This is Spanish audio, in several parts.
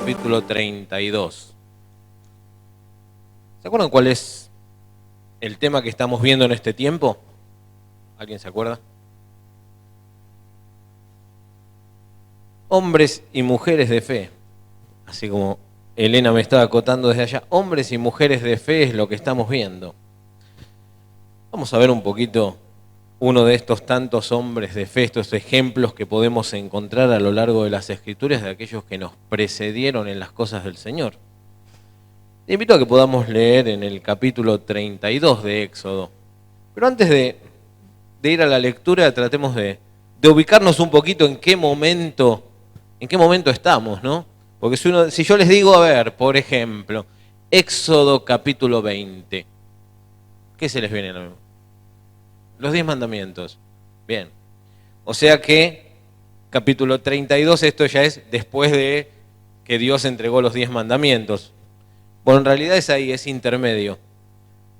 capítulo 32. ¿Se acuerdan cuál es el tema que estamos viendo en este tiempo? ¿Alguien se acuerda? Hombres y mujeres de fe. Así como Elena me estaba acotando desde allá. Hombres y mujeres de fe es lo que estamos viendo. Vamos a ver un poquito uno de estos tantos hombres de fe, estos ejemplos que podemos encontrar a lo largo de las Escrituras de aquellos que nos precedieron en las cosas del Señor. Te invito a que podamos leer en el capítulo 32 de Éxodo. Pero antes de ir a la lectura, tratemos de ubicarnos un poquito en qué momento estamos, ¿no? Porque si yo les digo, a ver, por ejemplo, Éxodo capítulo 20, ¿qué se les viene a la mente? Los 10 mandamientos. Bien. O sea que capítulo 32, esto ya es después de que Dios entregó los 10 mandamientos. Bueno, en realidad es ahí, es intermedio.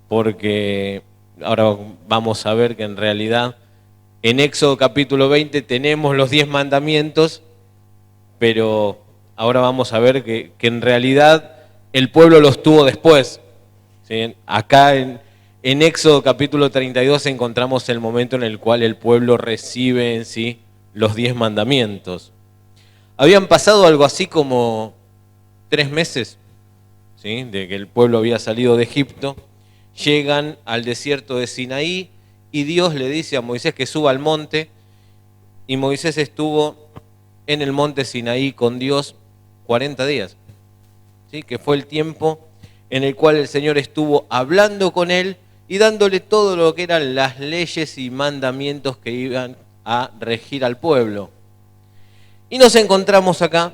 Porque ahora vamos a ver que en realidad en Éxodo capítulo 20 tenemos los 10 mandamientos, pero ahora vamos a ver que en realidad el pueblo los tuvo después. ¿Sí? Acá en Éxodo capítulo 32 encontramos el momento en el cual el pueblo recibe en sí los 10 mandamientos. Habían pasado algo así como 3 meses, ¿sí? De que el pueblo había salido de Egipto, llegan al desierto de Sinaí y Dios le dice a Moisés que suba al monte, y Moisés estuvo en el monte Sinaí con Dios 40 días, ¿sí? Que fue el tiempo en el cual el Señor estuvo hablando con él y dándole todo lo que eran las leyes y mandamientos que iban a regir al pueblo. Y nos encontramos acá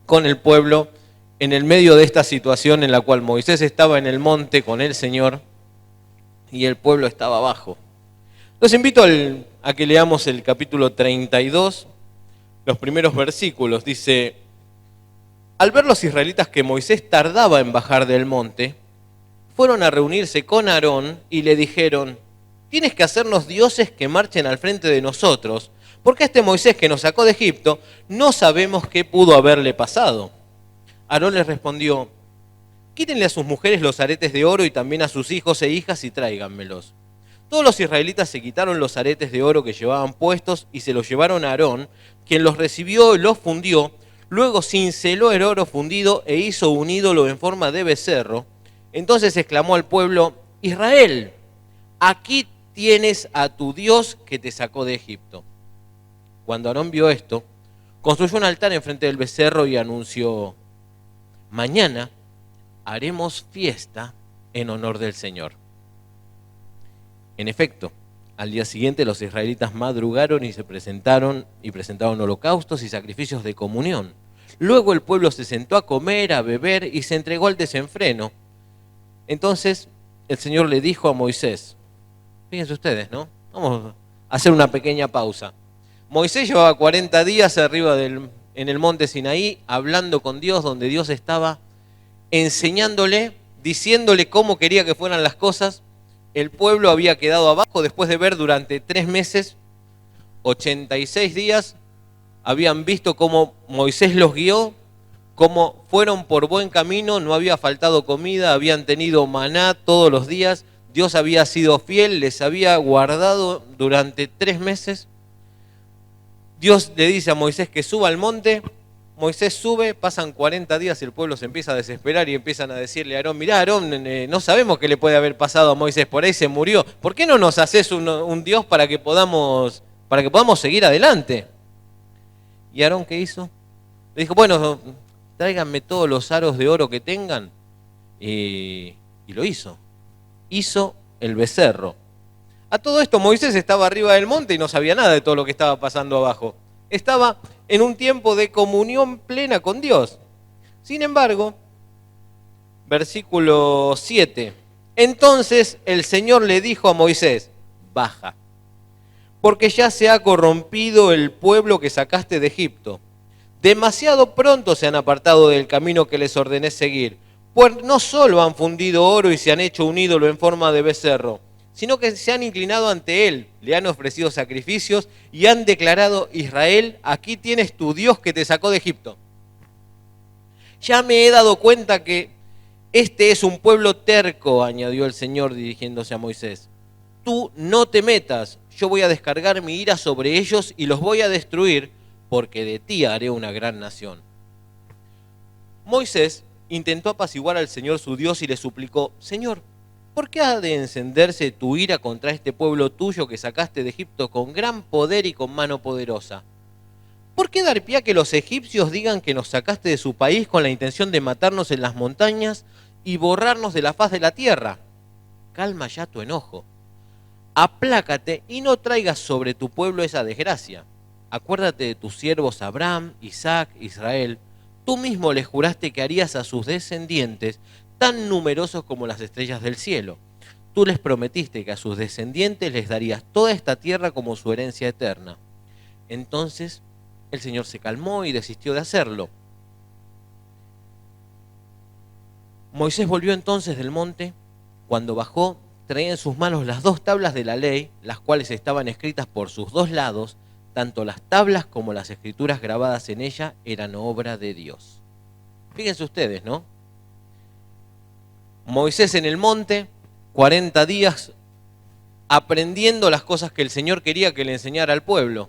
con el pueblo en el medio de esta situación en la cual Moisés estaba en el monte con el Señor y el pueblo estaba abajo. Los invito a que leamos el capítulo 32, los primeros versículos. Dice: al ver los israelitas que Moisés tardaba en bajar del monte, fueron a reunirse con Aarón y le dijeron: tienes que hacernos dioses que marchen al frente de nosotros, porque este Moisés que nos sacó de Egipto no sabemos qué pudo haberle pasado. Aarón les respondió: quítenle a sus mujeres los aretes de oro y también a sus hijos e hijas y tráiganmelos. Todos los israelitas se quitaron los aretes de oro que llevaban puestos y se los llevaron a Aarón, quien los recibió y los fundió. Luego cinceló el oro fundido e hizo un ídolo en forma de becerro. Entonces exclamó al pueblo: Israel, aquí tienes a tu Dios que te sacó de Egipto. Cuando Aarón vio esto, construyó un altar enfrente del becerro y anunció: mañana haremos fiesta en honor del Señor. En efecto, al día siguiente los israelitas madrugaron y presentaron holocaustos y sacrificios de comunión. Luego el pueblo se sentó a comer, a beber y se entregó al desenfreno. Entonces el Señor le dijo a Moisés, fíjense ustedes, ¿no? Vamos a hacer una pequeña pausa. Moisés llevaba 40 días arriba en el monte Sinaí, hablando con Dios, donde Dios estaba enseñándole, diciéndole cómo quería que fueran las cosas. El pueblo había quedado abajo después de ver durante 3 meses, 86 días, habían visto cómo Moisés los guió, cómo fueron por buen camino, no había faltado comida, habían tenido maná todos los días, Dios había sido fiel, les había guardado durante 3 meses. Dios le dice a Moisés que suba al monte, Moisés sube, pasan 40 días y el pueblo se empieza a desesperar y empiezan a decirle a Aarón: mirá Aarón, no sabemos qué le puede haber pasado a Moisés, por ahí se murió, ¿por qué no nos haces un Dios para que podamos seguir adelante? ¿Y Aarón qué hizo? Le dijo: bueno, tráiganme todos los aros de oro que tengan. Y lo hizo. Hizo el becerro. A todo esto Moisés estaba arriba del monte y no sabía nada de todo lo que estaba pasando abajo. Estaba en un tiempo de comunión plena con Dios. Sin embargo, versículo 7. Entonces el Señor le dijo a Moisés: baja, porque ya se ha corrompido el pueblo que sacaste de Egipto. Demasiado pronto se han apartado del camino que les ordené seguir, pues no solo han fundido oro y se han hecho un ídolo en forma de becerro, sino que se han inclinado ante él, le han ofrecido sacrificios y han declarado: Israel, aquí tienes tu Dios que te sacó de Egipto. Ya me he dado cuenta que este es un pueblo terco, añadió el Señor dirigiéndose a Moisés. Tú no te metas, yo voy a descargar mi ira sobre ellos y los voy a destruir, porque de ti haré una gran nación. Moisés intentó apaciguar al Señor su Dios y le suplicó, Señor, ¿por qué ha de encenderse tu ira contra este pueblo tuyo que sacaste de Egipto con gran poder y con mano poderosa? ¿Por qué dar pie a que los egipcios digan que nos sacaste de su país con la intención de matarnos en las montañas y borrarnos de la faz de la tierra? Calma ya tu enojo. Aplácate y no traigas sobre tu pueblo esa desgracia. Acuérdate de tus siervos Abraham, Isaac, Israel. Tú mismo les juraste que harías a sus descendientes tan numerosos como las estrellas del cielo. Tú les prometiste que a sus descendientes les darías toda esta tierra como su herencia eterna. Entonces el Señor se calmó y desistió de hacerlo. Moisés volvió entonces del monte. Cuando bajó, traía en sus manos las 2 tablas de la ley, las cuales estaban escritas por sus 2 lados. Tanto las tablas como las escrituras grabadas en ella eran obra de Dios. Fíjense ustedes, ¿no? Moisés en el monte, 40 días aprendiendo las cosas que el Señor quería que le enseñara al pueblo.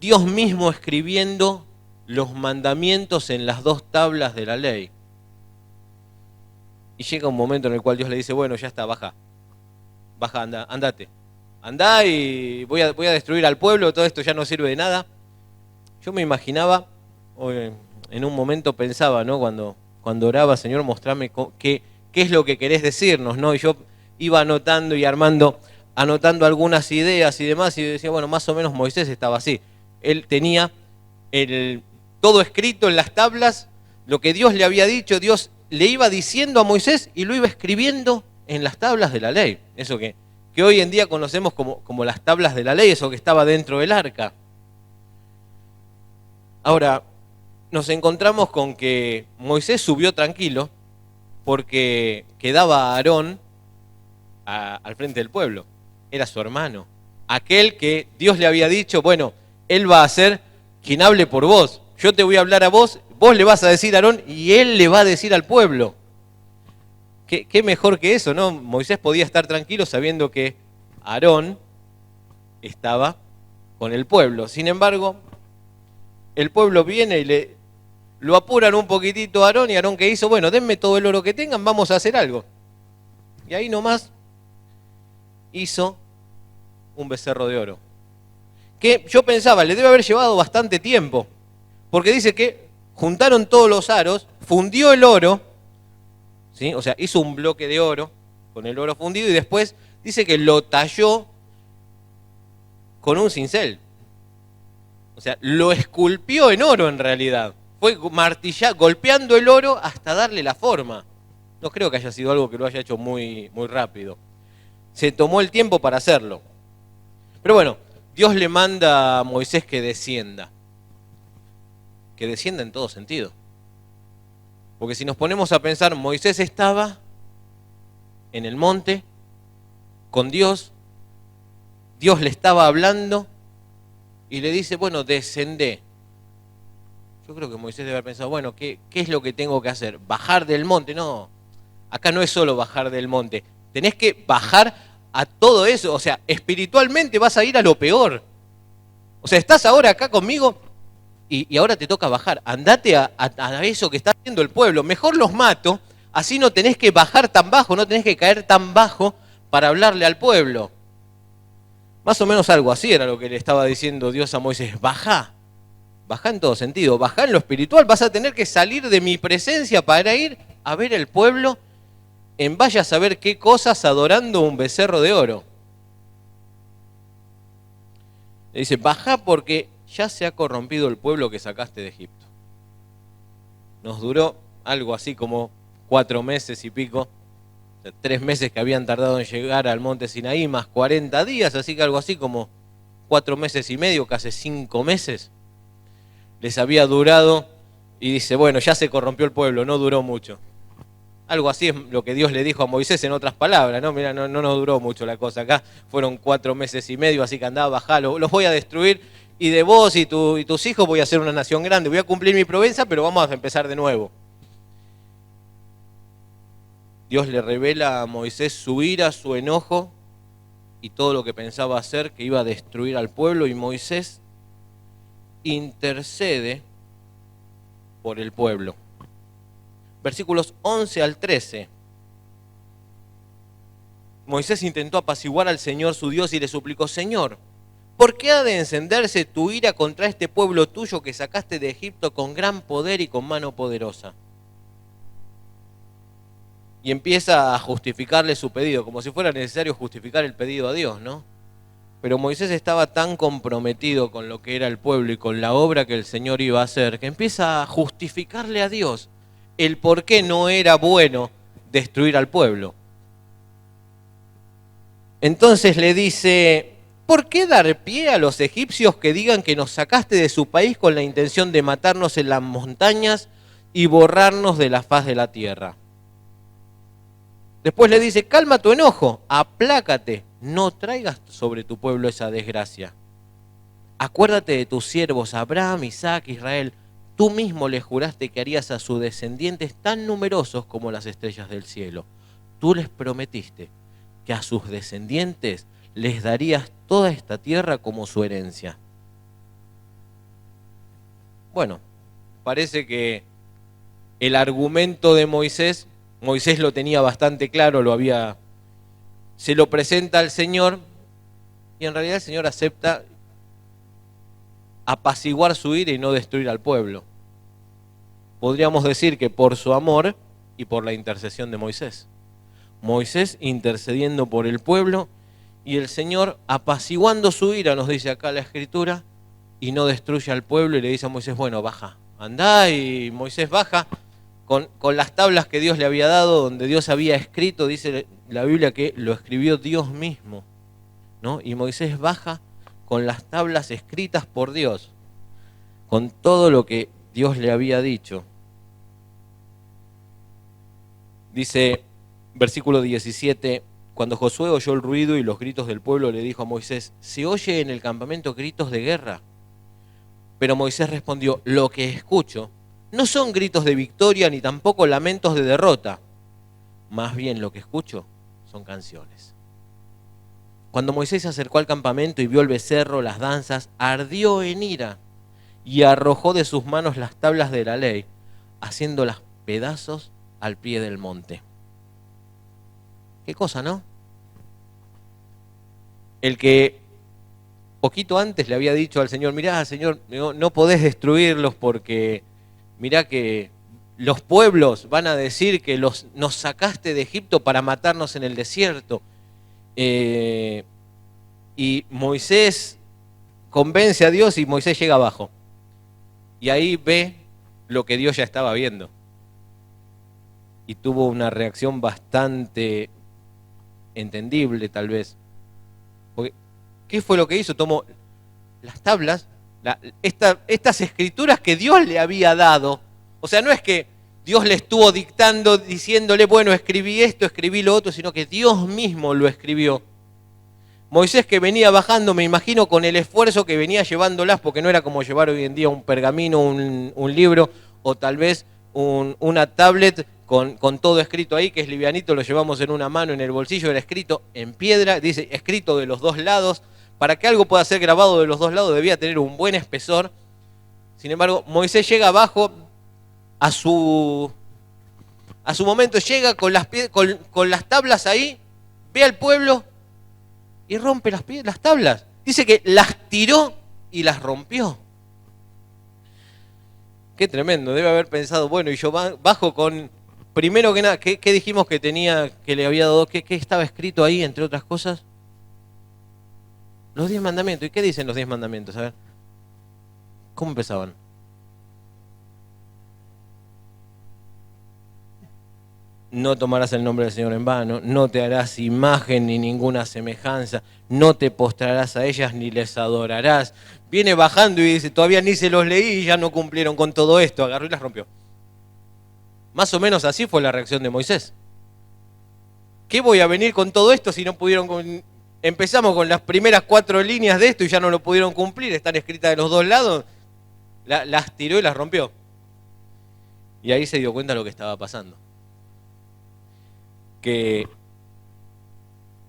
Dios mismo escribiendo los mandamientos en las 2 tablas de la ley. Y llega un momento en el cual Dios le dice, bueno, ya está, baja, andate. Andá y voy a destruir al pueblo, todo esto ya no sirve de nada. Yo me imaginaba, en un momento pensaba, ¿no? Cuando oraba, Señor, mostrame qué es lo que querés decirnos, ¿no? Y yo iba anotando y anotando algunas ideas y demás, y decía, bueno, más o menos Moisés estaba así. Él tenía todo escrito en las tablas, lo que Dios le había dicho, Dios le iba diciendo a Moisés y lo iba escribiendo en las tablas de la ley. Eso que hoy en día conocemos como las tablas de la ley, eso que estaba dentro del arca. Ahora, nos encontramos con que Moisés subió tranquilo porque quedaba Aarón al frente del pueblo. Era su hermano. Aquel que Dios le había dicho, bueno, él va a ser quien hable por vos. Yo te voy a hablar a vos, vos le vas a decir a Aarón y él le va a decir al pueblo. ¿Qué mejor que eso, no? Moisés podía estar tranquilo sabiendo que Aarón estaba con el pueblo. Sin embargo, el pueblo viene y lo apuran un poquitito a Aarón, y Aarón, ¿qué hizo? Bueno, denme todo el oro que tengan, vamos a hacer algo. Y ahí nomás hizo un becerro de oro. Que yo pensaba, le debe haber llevado bastante tiempo, porque dice que juntaron todos los aros, fundió el oro, ¿sí? O sea, hizo un bloque de oro con el oro fundido y después dice que lo talló con un cincel. O sea, lo esculpió en oro en realidad. Fue golpeando el oro hasta darle la forma. No creo que haya sido algo que lo haya hecho muy, muy rápido. Se tomó el tiempo para hacerlo. Pero bueno, Dios le manda a Moisés que descienda. Que descienda en todo sentido. Porque si nos ponemos a pensar, Moisés estaba en el monte con Dios. Dios le estaba hablando y le dice, bueno, descendé. Yo creo que Moisés debe haber pensado, bueno, ¿qué es lo que tengo que hacer? ¿Bajar del monte? No, acá no es solo bajar del monte. Tenés que bajar a todo eso. O sea, espiritualmente vas a ir a lo peor. O sea, estás ahora acá conmigo y ahora te toca bajar. Andate a eso que está haciendo el pueblo. Mejor los mato, así no tenés que bajar tan bajo, no tenés que caer tan bajo para hablarle al pueblo. Más o menos algo así era lo que le estaba diciendo Dios a Moisés. Bajá en todo sentido, bajá en lo espiritual. Vas a tener que salir de mi presencia para ir a ver el pueblo en vaya a saber qué cosas adorando un becerro de oro. Le dice, bajá porque ya se ha corrompido el pueblo que sacaste de Egipto. Nos duró algo así como 4 meses y pico. O sea, 3 meses que habían tardado en llegar al monte Sinaí, más 40 días, así que algo así como 4 meses y medio, casi 5 meses. Les había durado y dice, bueno, ya se corrompió el pueblo, no duró mucho. Algo así es lo que Dios le dijo a Moisés en otras palabras, ¿no? Mira, no nos duró mucho la cosa acá, fueron 4 meses y medio, así que andá, bajá, los voy a destruir y de vos y tus hijos voy a ser una nación grande, voy a cumplir mi promesa, pero vamos a empezar de nuevo. Dios le revela a Moisés su ira, su enojo y todo lo que pensaba hacer, que iba a destruir al pueblo, y Moisés intercede por el pueblo. Versículos 11 al 13. Moisés intentó apaciguar al Señor su Dios y le suplicó: Señor, ¿por qué ha de encenderse tu ira contra este pueblo tuyo que sacaste de Egipto con gran poder y con mano poderosa? Y empieza a justificarle su pedido, como si fuera necesario justificar el pedido a Dios, ¿no? Pero Moisés estaba tan comprometido con lo que era el pueblo y con la obra que el Señor iba a hacer, que empieza a justificarle a Dios el por qué no era bueno destruir al pueblo. Entonces le dice: ¿por qué dar pie a los egipcios que digan que nos sacaste de su país con la intención de matarnos en las montañas y borrarnos de la faz de la tierra? Después le dice: calma tu enojo, aplácate, no traigas sobre tu pueblo esa desgracia. Acuérdate de tus siervos Abraham, Isaac, Israel. Tú mismo le juraste que harías a sus descendientes tan numerosos como las estrellas del cielo. Tú les prometiste que a sus descendientes les darías toda esta tierra como su herencia. Bueno, parece que el argumento de Moisés lo tenía bastante claro, se lo presenta al Señor, y en realidad el Señor acepta apaciguar su ira y no destruir al pueblo. Podríamos decir que por su amor y por la intercesión de Moisés. Moisés intercediendo por el pueblo y el Señor apaciguando su ira, nos dice acá la Escritura, y no destruye al pueblo, y le dice a Moisés: bueno, baja, andá. Y Moisés baja con las tablas que Dios le había dado, donde Dios había escrito, dice la Biblia que lo escribió Dios mismo, ¿no? Y Moisés baja con las tablas escritas por Dios, con todo lo que Dios le había dicho. Dice, versículo 17, cuando Josué oyó el ruido y los gritos del pueblo, le dijo a Moisés: ¿se oye en el campamento gritos de guerra? Pero Moisés respondió: lo que escucho no son gritos de victoria ni tampoco lamentos de derrota. Más bien lo que escucho son canciones. Cuando Moisés se acercó al campamento y vio el becerro, las danzas, ardió en ira y arrojó de sus manos las tablas de la ley, haciéndolas pedazos al pie del monte. Qué cosa, ¿no? El que poquito antes le había dicho al Señor: mirá, Señor, no podés destruirlos porque mirá que los pueblos van a decir que nos sacaste de Egipto para matarnos en el desierto. Y Moisés convence a Dios y Moisés llega abajo. Y ahí ve lo que Dios ya estaba viendo. Y tuvo una reacción bastante entendible, tal vez. Porque, ¿qué fue lo que hizo? Tomó las tablas, estas escrituras que Dios le había dado. O sea, no es que Dios le estuvo dictando, diciéndole: bueno, escribí esto, escribí lo otro, sino que Dios mismo lo escribió. Moisés, que venía bajando, me imagino, con el esfuerzo que venía llevándolas, porque no era como llevar hoy en día un pergamino, un libro, o tal vez una tablet con todo escrito ahí, que es livianito, lo llevamos en una mano, en el bolsillo, era escrito en piedra, dice escrito de los dos lados. Para que algo pueda ser grabado de los dos lados debía tener un buen espesor. Sin embargo, Moisés llega abajo a su momento, llega con las tablas ahí, ve al pueblo y rompe las tablas. Dice que las tiró y las rompió. Qué tremendo, debe haber pensado: bueno, y yo bajo con, primero que nada, ¿qué dijimos que tenía, que le había dado? ¿Qué estaba escrito ahí, entre otras cosas? Los 10 mandamientos. ¿Y qué dicen los 10 mandamientos? A ver, ¿cómo empezaban? No tomarás el nombre del Señor en vano, no te harás imagen ni ninguna semejanza, no te postrarás a ellas ni les adorarás. Viene bajando y dice: todavía ni se los leí y ya no cumplieron con todo esto. Agarró y las rompió. Más o menos así fue la reacción de Moisés. ¿Qué voy a venir con todo esto si no pudieron con... empezamos con las primeras 4 líneas de esto y ya no lo pudieron cumplir, están escritas de los dos lados, las tiró y las rompió. Y ahí se dio cuenta de lo que estaba pasando. Que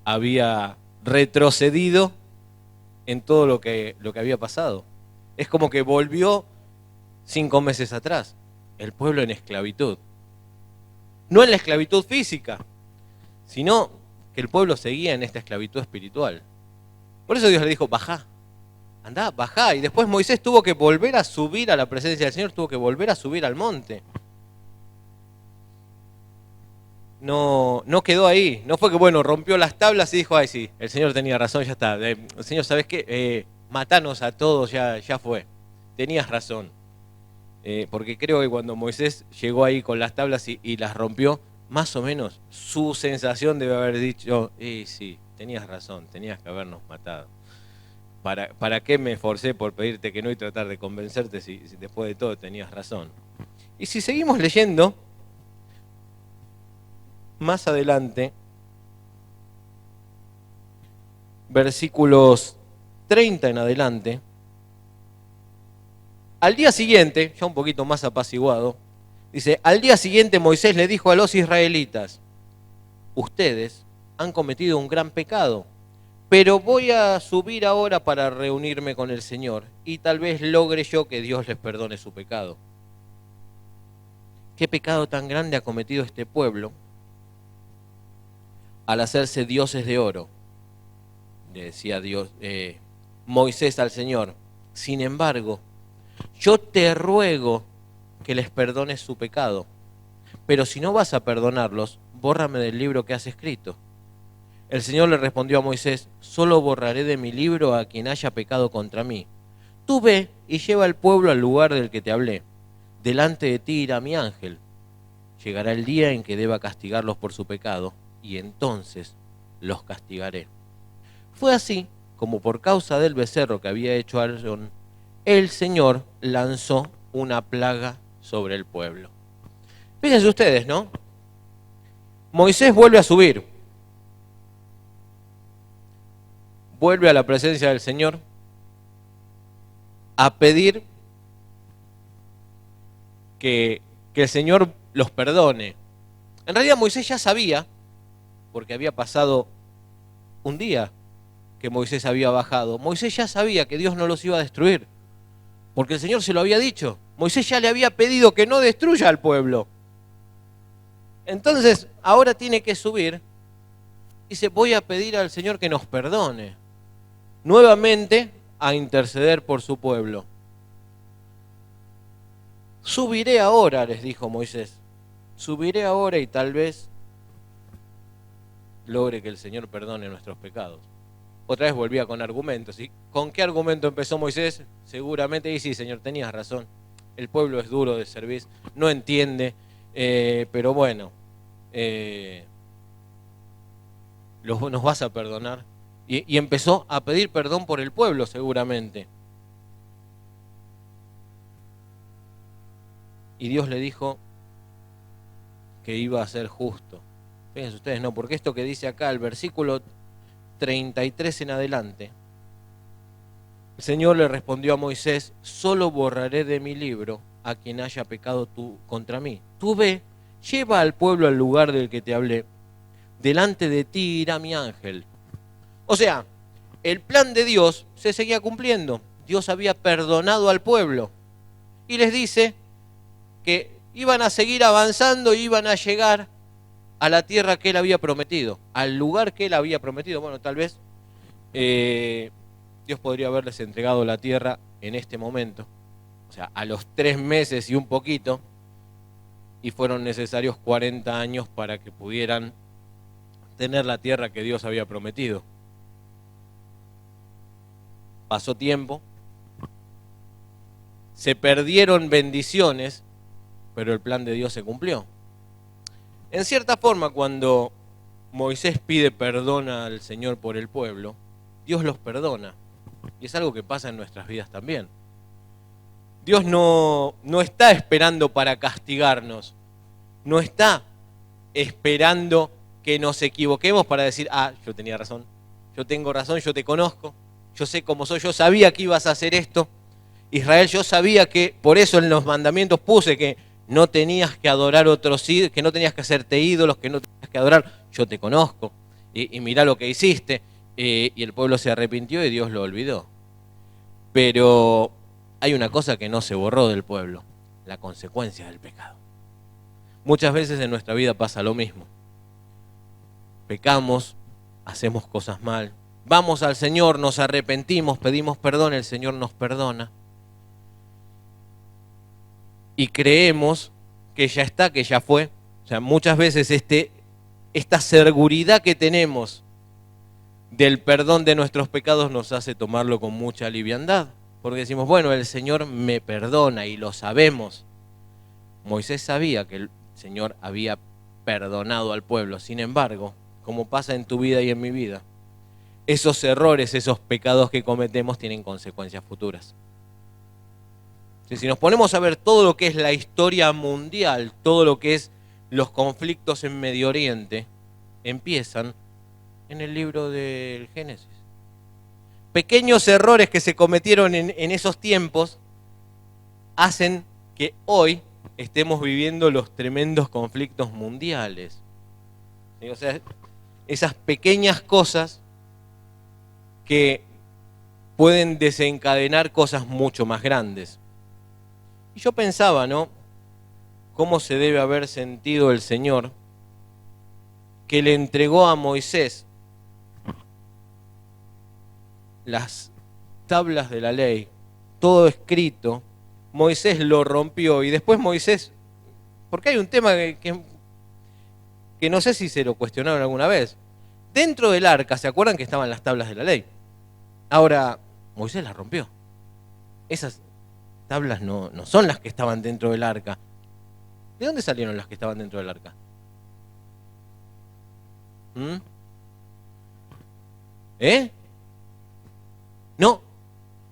había retrocedido en todo lo que había pasado. Es como que volvió 5 meses atrás, el pueblo en esclavitud. No en la esclavitud física, sino que el pueblo seguía en esta esclavitud espiritual. Por eso Dios le dijo, bajá, andá, bajá. Y después Moisés tuvo que volver a subir a la presencia del Señor, tuvo que volver a subir al monte. No quedó ahí, no fue que bueno, rompió las tablas y dijo, ay sí, el Señor tenía razón, ya está. Señor, ¿sabes qué? Matanos a todos, ya fue. Tenías razón. Porque creo que cuando Moisés llegó ahí con las tablas y las rompió, más o menos su sensación debe haber dicho, sí, tenías razón, tenías que habernos matado. ¿Para qué me esforcé por pedirte que no y tratar de convencerte si después de todo tenías razón? Y si seguimos leyendo, más adelante, versículos 30 en adelante, al día siguiente, ya un poquito más apaciguado, dice, al día siguiente Moisés le dijo a los israelitas, ustedes han cometido un gran pecado, pero voy a subir ahora para reunirme con el Señor y tal vez logre yo que Dios les perdone su pecado. ¿Qué pecado tan grande ha cometido este pueblo al hacerse dioses de oro? Le decía Moisés al Señor. Sin embargo, yo te ruego que les perdones su pecado, pero si no vas a perdonarlos, bórrame del libro que has escrito. El Señor le respondió a Moisés, solo borraré de mi libro a quien haya pecado contra mí. Tú ve y lleva al pueblo al lugar del que te hablé. Delante de ti irá mi ángel. Llegará el día en que deba castigarlos por su pecado, y entonces los castigaré. Fue así como por causa del becerro que había hecho Aarón, el Señor lanzó una plaga sobre el pueblo. Fíjense ustedes, ¿no? Moisés vuelve a subir. Vuelve a la presencia del Señor a pedir que el Señor los perdone. En realidad Moisés ya sabía, porque había pasado un día que Moisés había bajado. Moisés ya sabía que Dios no los iba a destruir, porque el Señor se lo había dicho. Moisés ya le había pedido que no destruya al pueblo. Entonces, ahora tiene que subir. Dice, voy a pedir al Señor que nos perdone. Nuevamente a interceder por su pueblo. Subiré ahora, les dijo Moisés. Subiré ahora y tal vez logre que el Señor perdone nuestros pecados. Otra vez volvía con argumentos. ¿Y con qué argumento empezó Moisés? Seguramente, y sí, Señor, tenías razón. El pueblo es duro de servir, no entiende, pero bueno, nos vas a perdonar. Y empezó a pedir perdón por el pueblo, seguramente. Y Dios le dijo que iba a ser justo. Fíjense ustedes, no, porque esto que dice acá, el versículo 33 en adelante, el Señor le respondió a Moisés, solo borraré de mi libro a quien haya pecado contra mí. Tú ve, lleva al pueblo al lugar del que te hablé, delante de ti irá mi ángel. O sea, el plan de Dios se seguía cumpliendo. Dios había perdonado al pueblo y les dice que iban a seguir avanzando y iban a llegar a la tierra que él había prometido, al lugar que él había prometido. Bueno, tal vez Dios podría haberles entregado la tierra en este momento, o sea, a los 3 meses y un poquito, y fueron necesarios 40 años para que pudieran tener la tierra que Dios había prometido. Pasó tiempo, se perdieron bendiciones, pero el plan de Dios se cumplió. En cierta forma, cuando Moisés pide perdón al Señor por el pueblo, Dios los perdona. Y es algo que pasa en nuestras vidas también. Dios no está esperando para castigarnos. No está esperando que nos equivoquemos para decir, yo tenía razón. yo tengo razón, yo te conozco, yo sé cómo soy, yo sabía que ibas a hacer esto. Israel, yo sabía que, por eso en los mandamientos puse que no tenías que adorar otros ídolos, que no tenías que hacerte ídolos, que no tenías que adorar, yo te conozco, y mirá lo que hiciste. Y el pueblo se arrepintió y Dios lo olvidó. Pero hay una cosa que no se borró del pueblo, la consecuencia del pecado. Muchas veces en nuestra vida pasa lo mismo. Pecamos, hacemos cosas mal, vamos al Señor, nos arrepentimos, pedimos perdón, el Señor nos perdona. Y creemos que ya está, que ya fue. O sea, muchas veces esta seguridad que tenemos del perdón de nuestros pecados nos hace tomarlo con mucha liviandad. Porque decimos, bueno, el Señor me perdona y lo sabemos. Moisés sabía que el Señor había perdonado al pueblo. Sin embargo, como pasa en tu vida y en mi vida, esos errores, esos pecados que cometemos tienen consecuencias futuras. Si nos ponemos a ver todo lo que es la historia mundial, todo lo que es los conflictos en Medio Oriente, empiezan en el libro del Génesis. Pequeños errores que se cometieron en esos tiempos hacen que hoy estemos viviendo los tremendos conflictos mundiales. ¿Sí? O sea, esas pequeñas cosas que pueden desencadenar cosas mucho más grandes. Y yo pensaba, ¿no? ¿Cómo se debe haber sentido el Señor que le entregó a Moisés las tablas de la ley, todo escrito? Moisés lo rompió y después Moisés, porque hay un tema que no sé si se lo cuestionaron alguna vez. Dentro del arca, ¿se acuerdan que estaban las tablas de la ley? Ahora, Moisés las rompió. Esas tablas no son las que estaban dentro del arca. ¿De dónde salieron las que estaban dentro del arca?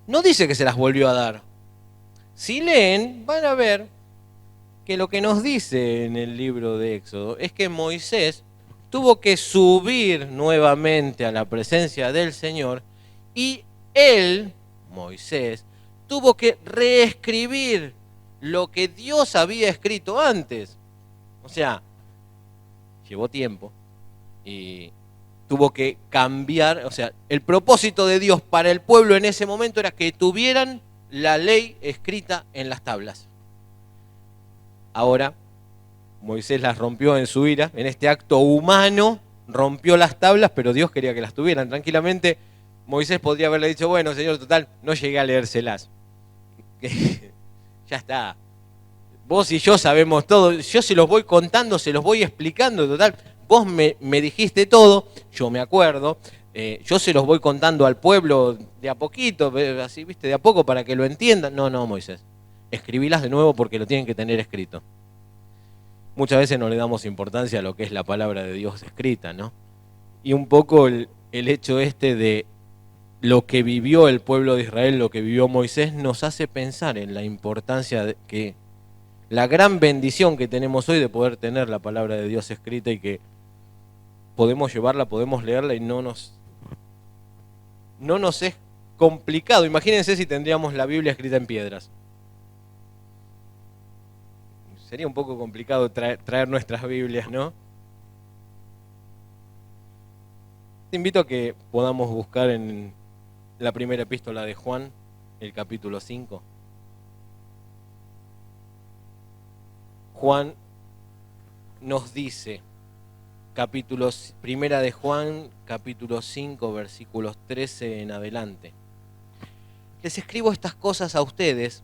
No dice que se las volvió a dar. Si leen, van a ver que lo que nos dice en el libro de Éxodo es que Moisés tuvo que subir nuevamente a la presencia del Señor y él, Moisés, tuvo que reescribir lo que Dios había escrito antes. O sea, llevó tiempo y tuvo que cambiar. O sea, el propósito de Dios para el pueblo en ese momento era que tuvieran la ley escrita en las tablas. Ahora, Moisés las rompió en su ira, en este acto humano, rompió las tablas, pero Dios quería que las tuvieran. Tranquilamente, Moisés podría haberle dicho, bueno, Señor, total, no llegué a leérselas. Ya está. Vos y yo sabemos todo, yo se los voy contando, se los voy explicando, total. Vos me dijiste todo, yo me acuerdo, yo se los voy contando al pueblo de a poquito, así, viste, de a poco para que lo entiendan. No, Moisés, escribílas de nuevo porque lo tienen que tener escrito. Muchas veces no le damos importancia a lo que es la palabra de Dios escrita, ¿no? Y un poco el hecho de lo que vivió el pueblo de Israel, lo que vivió Moisés, nos hace pensar en la importancia de que la gran bendición que tenemos hoy de poder tener la palabra de Dios escrita y que podemos llevarla, podemos leerla y no nos es complicado. Imagínense si tendríamos la Biblia escrita en piedras. Sería un poco complicado traer nuestras Biblias, ¿no? Te invito a que podamos buscar en la primera epístola de Juan, el capítulo 5. Juan nos dice, primera de Juan, capítulo 5, versículos 13 en adelante. Les escribo estas cosas a ustedes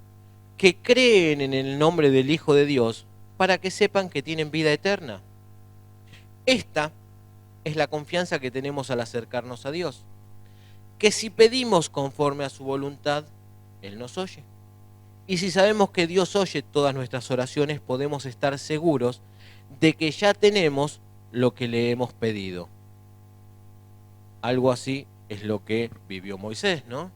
que creen en el nombre del Hijo de Dios para que sepan que tienen vida eterna. Esta es la confianza que tenemos al acercarnos a Dios, que si pedimos conforme a su voluntad, Él nos oye. Y si sabemos que Dios oye todas nuestras oraciones, podemos estar seguros de que ya tenemos lo que le hemos pedido. Algo así es lo que vivió Moisés, ¿no?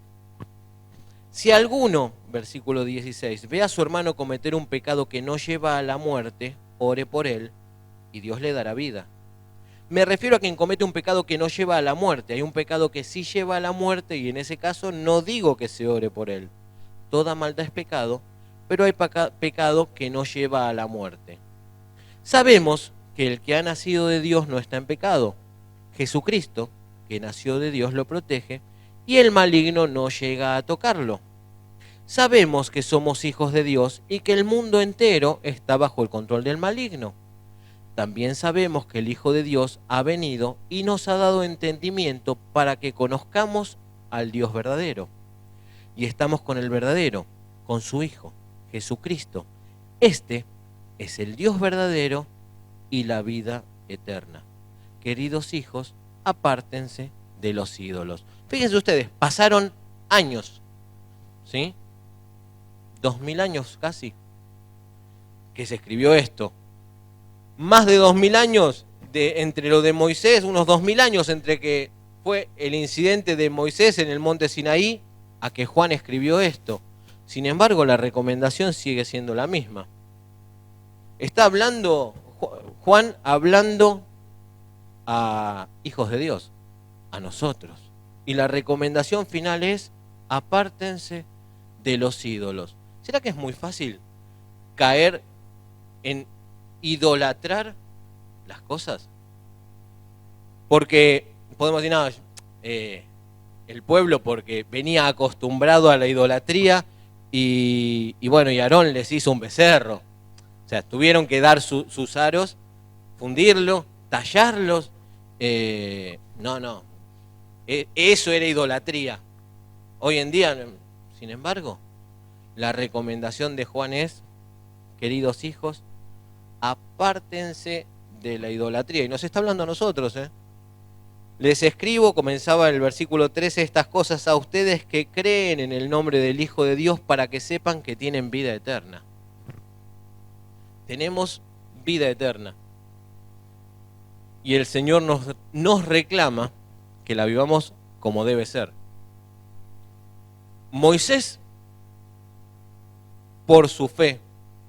Si alguno, versículo 16, ve a su hermano cometer un pecado que no lleva a la muerte, ore por él y Dios le dará vida. Me refiero a quien comete un pecado que no lleva a la muerte. Hay un pecado que sí lleva a la muerte y en ese caso no digo que se ore por él. Toda maldad es pecado, pero hay pecado que no lleva a la muerte. Sabemos que el que ha nacido de Dios no está en pecado. Jesucristo, que nació de Dios, lo protege y el maligno no llega a tocarlo. Sabemos que somos hijos de Dios y que el mundo entero está bajo el control del maligno. También sabemos que el Hijo de Dios ha venido y nos ha dado entendimiento para que conozcamos al Dios verdadero. Y estamos con el verdadero, con su Hijo, Jesucristo. Este es el Dios verdadero y la vida eterna. Queridos hijos, apártense de los ídolos. Fíjense ustedes, pasaron años, ¿sí? 2000 años casi, que se escribió esto. Más de 2000 años entre lo de Moisés, unos 2000 años entre que fue el incidente de Moisés en el monte Sinaí a que Juan escribió esto. Sin embargo, la recomendación sigue siendo la misma. Está hablando Juan hablando a hijos de Dios, a nosotros. Y la recomendación final es: apártense de los ídolos. ¿Será que es muy fácil caer en idolatrar las cosas? Porque podemos decir, no, el pueblo porque venía acostumbrado a la idolatría y bueno, y Aarón les hizo un becerro. O sea, tuvieron que dar sus aros, fundirlo, tallarlos. No, eso era idolatría. Hoy en día, sin embargo, la recomendación de Juan es: queridos hijos, apártense de la idolatría. Y nos está hablando a nosotros, ¿eh? Les escribo, comenzaba el versículo 13, estas cosas a ustedes que creen en el nombre del Hijo de Dios para que sepan que tienen vida eterna. Tenemos vida eterna. Y el Señor nos reclama que la vivamos como debe ser. Moisés, por su fe,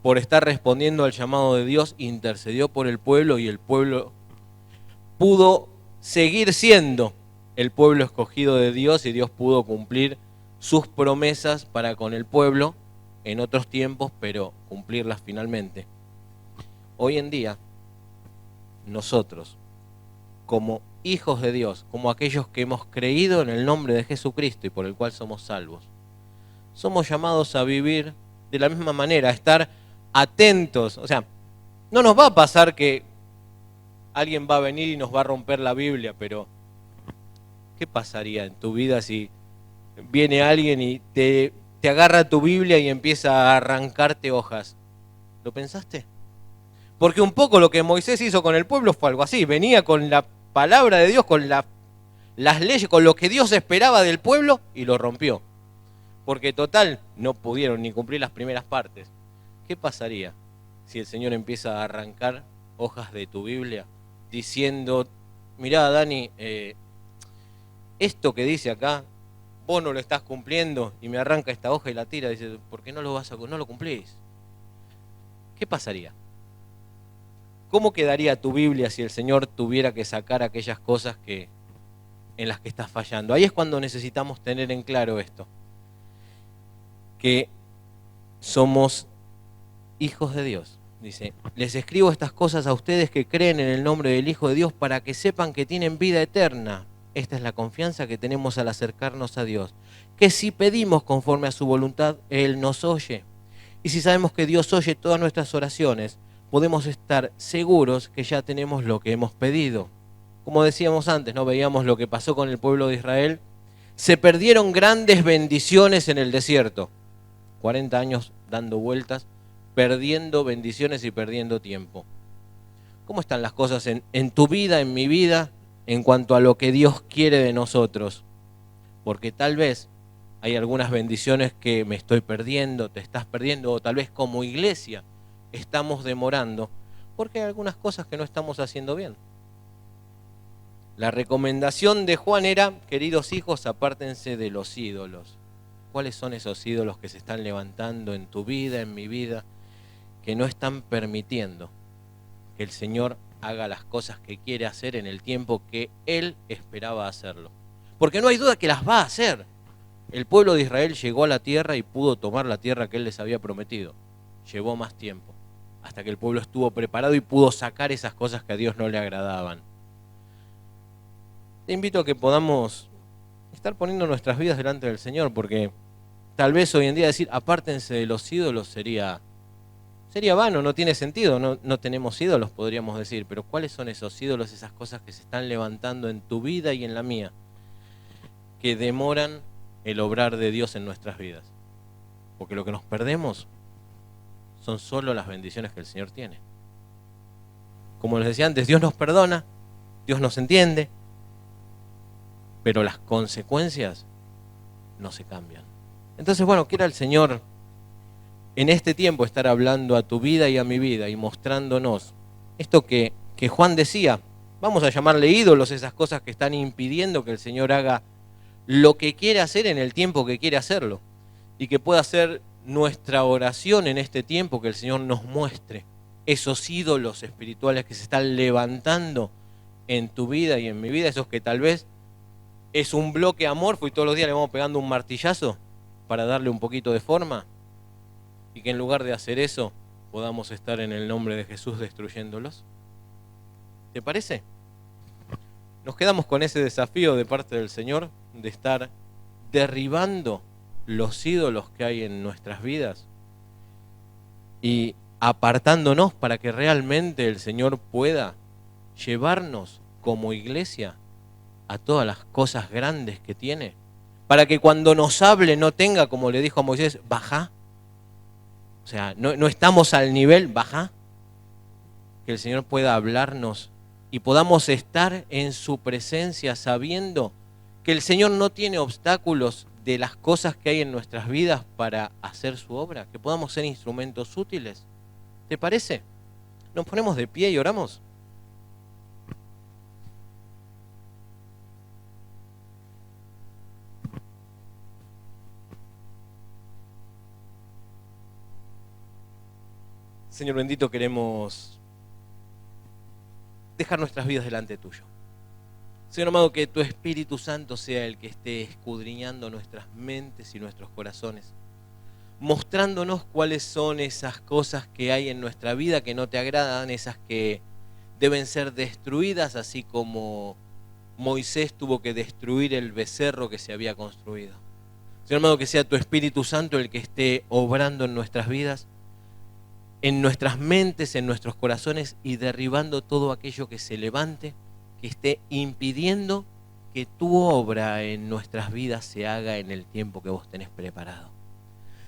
por estar respondiendo al llamado de Dios, intercedió por el pueblo y el pueblo pudo seguir siendo el pueblo escogido de Dios y Dios pudo cumplir sus promesas para con el pueblo en otros tiempos, pero cumplirlas finalmente. Hoy en día, nosotros, como hijos de Dios, como aquellos que hemos creído en el nombre de Jesucristo y por el cual somos salvos, somos llamados a vivir de la misma manera, a estar atentos. O sea, no nos va a pasar que alguien va a venir y nos va a romper la Biblia, pero ¿qué pasaría en tu vida si viene alguien y te agarra tu Biblia y empieza a arrancarte hojas? ¿Lo pensaste? Porque un poco lo que Moisés hizo con el pueblo fue algo así. Venía con la palabra de Dios, con las leyes, con lo que Dios esperaba del pueblo y lo rompió. Porque total, no pudieron ni cumplir las primeras partes. ¿Qué pasaría si el Señor empieza a arrancar hojas de tu Biblia diciendo: mirá, Dani, esto que dice acá, vos no lo estás cumpliendo, y me arranca esta hoja y la tira, dice: ¿por qué no lo cumplís? ¿Qué pasaría? ¿Cómo quedaría tu Biblia si el Señor tuviera que sacar aquellas cosas en las que estás fallando? Ahí es cuando necesitamos tener en claro esto, que somos hijos de Dios. Dice: les escribo estas cosas a ustedes que creen en el nombre del Hijo de Dios para que sepan que tienen vida eterna. Esta es la confianza que tenemos al acercarnos a Dios, que si pedimos conforme a su voluntad, Él nos oye. Y si sabemos que Dios oye todas nuestras oraciones, podemos estar seguros que ya tenemos lo que hemos pedido. Como decíamos antes, ¿no? Veíamos lo que pasó con el pueblo de Israel. Se perdieron grandes bendiciones en el desierto. 40 años dando vueltas, perdiendo bendiciones y perdiendo tiempo. ¿Cómo están las cosas en tu vida, en mi vida, en cuanto a lo que Dios quiere de nosotros? Porque tal vez hay algunas bendiciones que me estoy perdiendo, te estás perdiendo, o tal vez como iglesia estamos demorando, porque hay algunas cosas que no estamos haciendo bien. La recomendación de Juan era: queridos hijos, apártense de los ídolos. ¿Cuáles son esos ídolos que se están levantando en tu vida, en mi vida, que no están permitiendo que el Señor haga las cosas que quiere hacer en el tiempo que Él esperaba hacerlo. Porque no hay duda que las va a hacer. El pueblo de Israel llegó a la tierra y pudo tomar la tierra que Él les había prometido. Llevó más tiempo, hasta que el pueblo estuvo preparado y pudo sacar esas cosas que a Dios no le agradaban. Te invito a que podamos estar poniendo nuestras vidas delante del Señor, porque tal vez hoy en día decir apártense de los ídolos sería vano, no tiene sentido, no tenemos ídolos, podríamos decir, pero ¿cuáles son esos ídolos, esas cosas que se están levantando en tu vida y en la mía, que demoran el obrar de Dios en nuestras vidas? Porque lo que nos perdemos son solo las bendiciones que el Señor tiene. Como les decía antes, Dios nos perdona, Dios nos entiende, pero las consecuencias no se cambian. Entonces, bueno, quiera el Señor en este tiempo estar hablando a tu vida y a mi vida y mostrándonos esto que Juan decía. Vamos a llamarle ídolos, esas cosas que están impidiendo que el Señor haga lo que quiere hacer en el tiempo que quiere hacerlo, y que pueda ser nuestra oración en este tiempo, que el Señor nos muestre esos ídolos espirituales que se están levantando en tu vida y en mi vida, esos que tal vez es un bloque amorfo y todos los días le vamos pegando un martillazo para darle un poquito de forma, y que en lugar de hacer eso podamos estar en el nombre de Jesús destruyéndolos. ¿Te parece? Nos quedamos con ese desafío de parte del Señor de estar derribando los ídolos que hay en nuestras vidas y apartándonos para que realmente el Señor pueda llevarnos como iglesia a todas las cosas grandes que tiene, para que cuando nos hable no tenga, como le dijo a Moisés, baja. O sea, no estamos al nivel, baja. Que el Señor pueda hablarnos y podamos estar en su presencia sabiendo que el Señor no tiene obstáculos de las cosas que hay en nuestras vidas para hacer su obra, que podamos ser instrumentos útiles. ¿Te parece? Nos ponemos de pie y oramos. Señor bendito, queremos dejar nuestras vidas delante tuyo. Señor amado, que tu Espíritu Santo sea el que esté escudriñando nuestras mentes y nuestros corazones, mostrándonos cuáles son esas cosas que hay en nuestra vida que no te agradan, esas que deben ser destruidas, así como Moisés tuvo que destruir el becerro que se había construido. Señor amado, que sea tu Espíritu Santo el que esté obrando en nuestras vidas, en nuestras mentes, en nuestros corazones, y derribando todo aquello que se levante, que esté impidiendo que tu obra en nuestras vidas se haga en el tiempo que vos tenés preparado.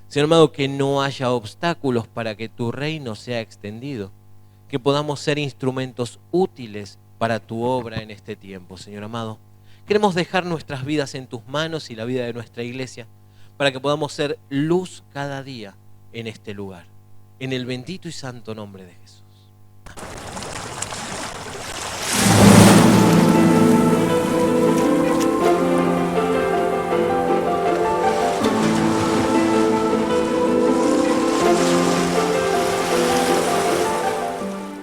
Señor amado, que no haya obstáculos para que tu reino sea extendido, que podamos ser instrumentos útiles para tu obra en este tiempo. Señor amado, queremos dejar nuestras vidas en tus manos y la vida de nuestra iglesia, para que podamos ser luz cada día en este lugar. En el bendito y santo nombre de Jesús.